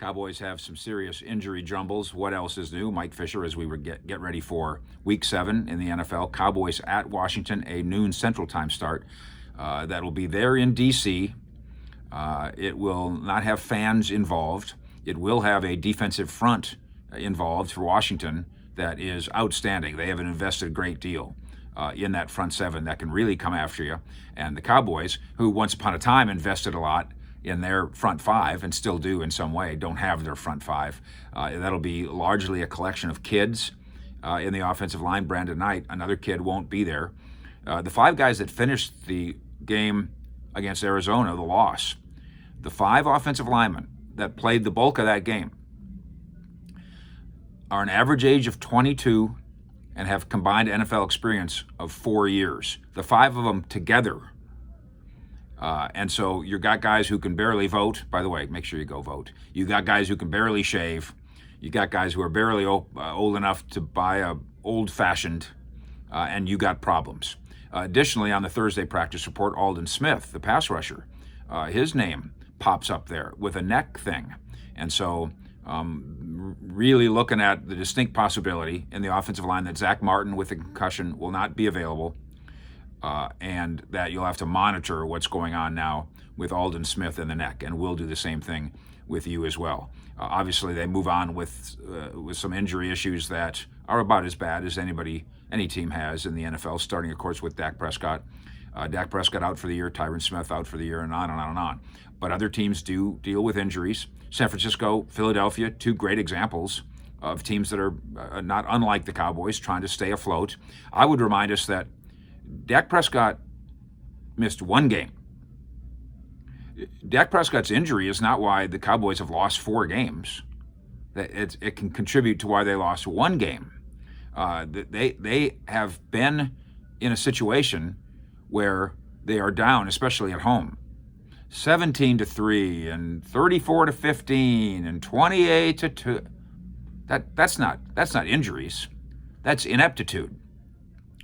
Cowboys have some serious injury jumbles. What else is new? Mike Fisher, as we would get ready for Week 7 in the NFL. Cowboys at Washington, a noon Central Time start. That'll be there in D.C. It will not have fans involved. It will have a defensive front involved for Washington that is outstanding. They have invested a great deal in that front seven that can really come after you. And the Cowboys, who once upon a time invested a lot in their front five and still do in some way, don't have their front five. That'll be largely a collection of kids in the offensive line. Brandon Knight, another kid, won't be there. The 5 guys that finished the game against Arizona, the loss, the 5 offensive linemen that played the bulk of that game are an average age of 22 and have combined NFL experience of 4 years. The 5 of them together. And so you got guys who can barely vote. By the way, make sure you go vote. You got guys who can barely shave. You got guys who are barely old enough to buy a old-fashioned, and you got problems. Additionally, on the Thursday practice report, Aldon Smith, the pass rusher, his name pops up there with a neck thing. And so really looking at the distinct possibility in the offensive line that Zach Martin with a concussion will not be available, and that you'll have to monitor what's going on now with Aldon Smith in the neck, and we'll do the same thing with you as well. Obviously, they move on with some injury issues that are about as bad as any team has in the NFL, starting, of course, with Dak Prescott. Dak Prescott out for the year, Tyron Smith out for the year, and on and on and on. But other teams do deal with injuries. San Francisco, Philadelphia, 2 great examples of teams that are not unlike the Cowboys, trying to stay afloat. I would remind us that Dak Prescott missed 1 game. Dak Prescott's injury is not why the Cowboys have lost 4 games. It can contribute to why they lost 1 game. They have been in a situation where they are down, especially at home, 17-3 and 34-15 and 28-2. That's not injuries. That's ineptitude.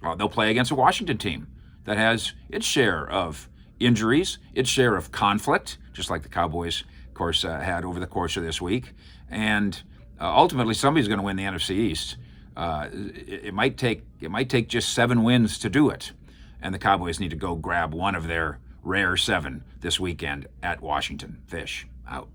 They'll play against a Washington team that has its share of injuries, its share of conflict, just like the Cowboys, of course, had over the course of this week. And ultimately, somebody's going to win the NFC East. It might take just 7 wins to do it, and the Cowboys need to go grab one of their rare 7 this weekend at Washington. Fish out.